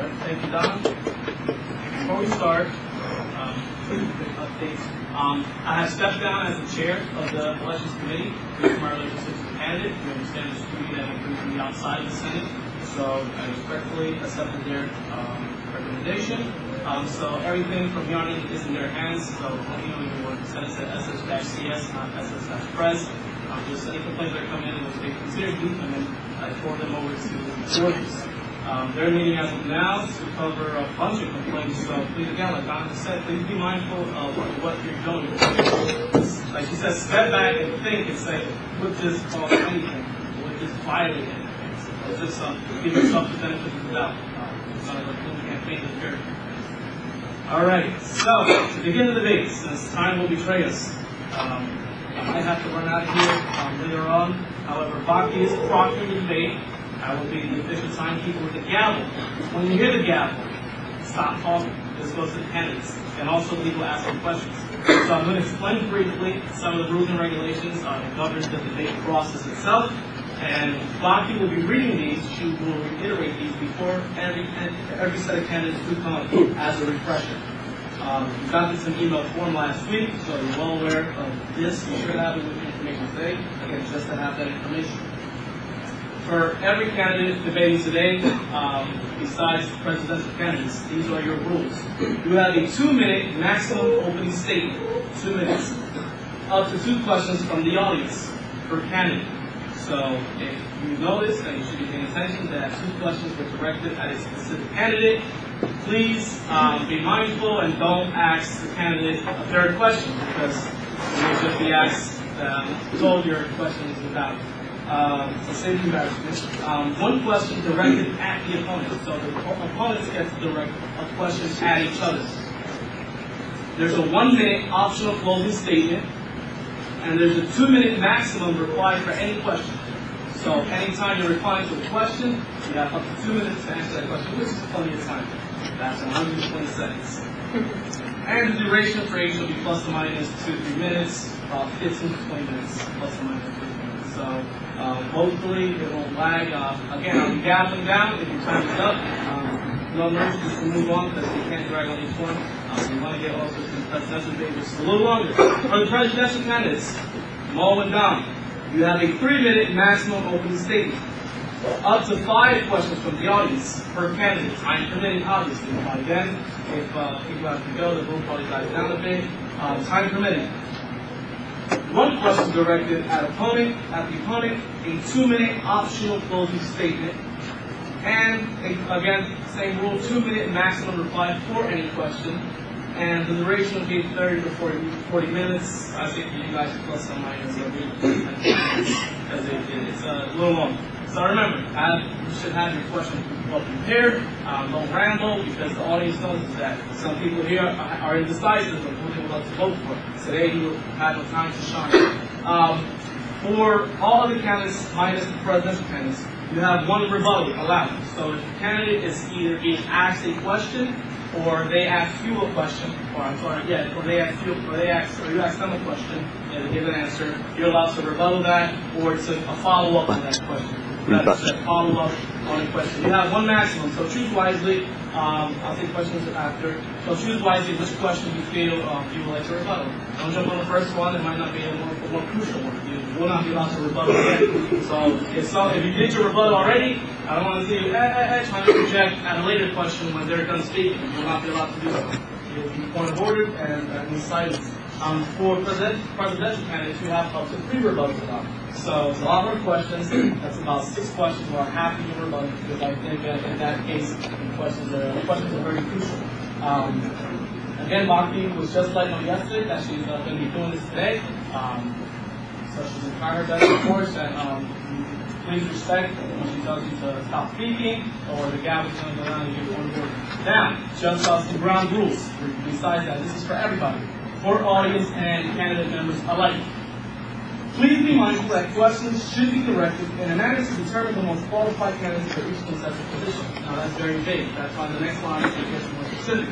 right, thank you, Don. Before we start, quick updates. I have stepped down as the chair of the elections committee due to my relationship to the candidate. We understand the scrutiny that will come from the outside of the Senate, so I respectfully accepted their recommendation. So everything from here on in is in their hands. So you know, you want to send us at SS-CS, not SS-Press. Just any complaints that come in, and we'll take considered, and then I forward them over to the authorities. They're meeting as of now to cover a bunch of complaints. So please, again, like Don said, please be mindful of what you're doing. Like she said, step back and think and say, would this cause anything? Would this violate anything? It's just give yourself the benefit of the doubt. It's not like a campaign of character. All right, so to begin the debate, since time will betray us, I might have to run out of here later on. However, Baki is proctoring the debate. I will be the official timekeeper with the gavel. When you hear the gavel, stop talking. This goes to the candidates and also the people asking questions. So I'm going to explain briefly some of the rules and regulations that govern the debate process itself. And Baki will be reading these. She will reiterate these before every set of candidates who come up as a refresher. You got this in email form last week, so you're well aware of this. You should have it with the information today. Again, just to have that information. For every candidate debating today, besides presidential candidates, these are your rules. You have a 2-minute maximum opening statement, 2 minutes, up to 2 questions from the audience per candidate. So if you notice, and you should be paying attention, that 2 questions were directed at a specific candidate. Please be mindful and don't ask the candidate a third question, because you may just be asked, told your question is without. So save the embarrassment. 1 question directed at the opponent. So the opponents get to direct a question at each other. There's a 1-minute optional closing statement, and there's a 2-minute maximum required for any question. So anytime you're replying to a question, you have up to 2 minutes to answer that question, which is plenty of time. That's 120 seconds. And the duration for each will be plus or minus 2 to 3 minutes, about 15 to 20 minutes, plus or minus 3 minutes. So hopefully it won't lag. Again, I'll be gaveling down if your time is up. No nerves, just to move on because we can't drag on each one. We want to get also to the presidential debate, which is a little longer. For the presidential candidates, Mo and Dom, you have a 3-minute maximum opening statement. Up to 5 questions from the audience per candidate. Time permitting, obviously. By then, if people have to go, the room probably dies down a bit. Time permitting. 1 question directed at the opponent, a 2-minute optional closing statement, and again, same rule, 2-minute maximum reply for any question, and the duration will be 30 to 40 minutes. I think you guys plus or minus a week, because it's a little long. So remember, you should have your questions well prepared. Don't ramble, because the audience knows that some people here are indecisive of who they would like to vote for. Today you will have a time to shine. For all other candidates minus the presidential candidates, you have 1 rebuttal allowed. So if the candidate is either being asked a question, or they ask you a question, or you ask them a question, and they give an answer, you're allowed to rebuttal that, or to a follow-up on that question. Follow-up on a question. You have 1 maximum, so choose wisely. I'll take questions after. So choose wisely which question you feel you would like to rebuttal. Don't jump on the first one, it might not be a more crucial one. You will not be allowed to rebuttal again. So if you did your rebuttal already, I don't want to see you trying to project at a later question when they're done speaking. You will not be allowed to do so. You'll be point of order and be silence. For presidential candidates, you have up to 3 rebuttals allowed. So a lot more questions. That's about 6 questions, or half of your rebuttal, because I think in that case, the questions are very crucial. Again, Baki was just like on yesterday that she's going to be doing this today. So she's encouraged that, of course, and please respect when she tells you to stop speaking, or the gavel is going to go down and give one word. Now, just some ground rules. Besides that, this is for everybody, for audience and candidate members alike. Please be mindful that questions should be directed in a manner to determine the most qualified candidate for each contested position. Now that's very vague. That's why the next line gets more specific.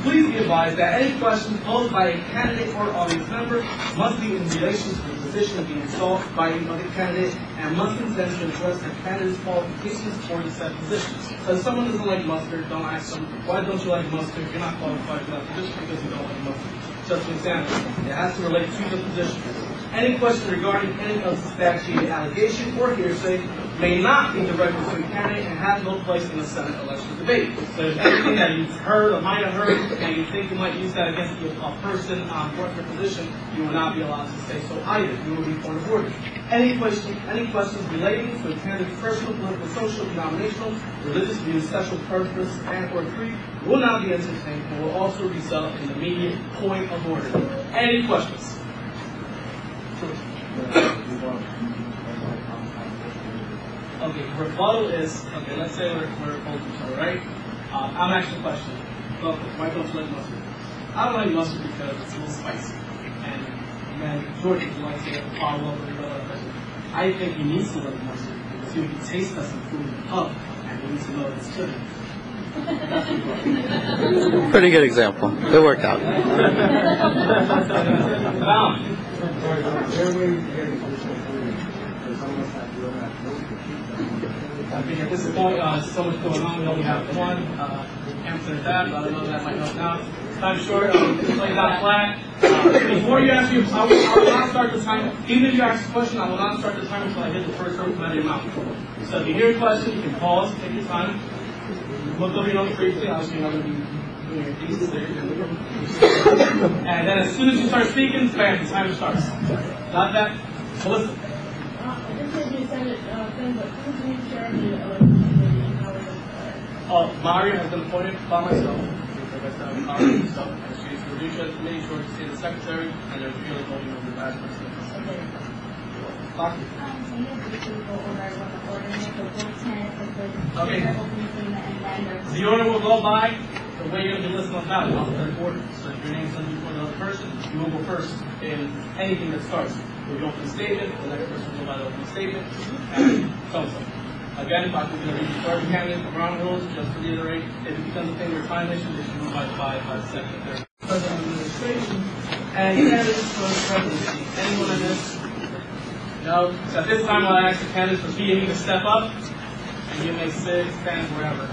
Please be advised that any question posed by a candidate or audience member must be in relation to the position be insult by the other candidate and must consent to address the candidate's qualifications for the said position. So if someone doesn't like mustard, don't ask them, why don't you like mustard? You're not qualified for that position because you don't like mustard. Just an example. It has to relate to the position. Any question regarding any of the substantiated allegation or hearsay may not be directed to the candidate and have no place in the Senate election debate. So if anything that you've heard or might have heard and you think you might use that against a person for your position, you will not be allowed to say so either. You will be point of order. Any questions relating to a candidate's personal, political, social, denominational, religious views, sexual purpose, and or creed will not be entertained and will also result in the immediate point of order. Any questions? Okay, rebuttal is, okay, let's say we're opposed to each other, right? I'm asking a question. Look, why don't you like mustard? I don't like mustard because it's a little spicy. And then George, would you like to follow up with another question? I think he needs to like mustard because he can taste us some food in the pub and he needs to know that it's good. Pretty good example. It worked out. I think at this point, so much going on. We only have one answer to that, but I don't know that might help now. Time short, play that flat. Before you ask me, I will not start the time. Even if you ask a question, I will not start the time until I hit the first word come out of your mouth. So if you hear a question, you can pause, take your time. Look over your notes briefly. Obviously, you're not going to be doing your thesis there. And then as soon as you start speaking, bam, the timer starts. Got that? So listen. Mario has been appointed by myself. So she's the leadership committee, George is the secretary, and they're really voting on the last person. Okay. The order will go by the way you're going to be listed on the ballot, on the third order. So if your name's under before the other person, you will go first in anything that starts with the opening statement. The next person will go by the opening statement, and so. Again, if I could read the third candidate from round rules, just to reiterate, if it becomes a thing where time issue, they should move by 5 seconds. President of Administration and candidates for the presidency. Anyone on this? No. So at this time, I'll ask the candidates for PE to step up, and you may sit, stand, wherever.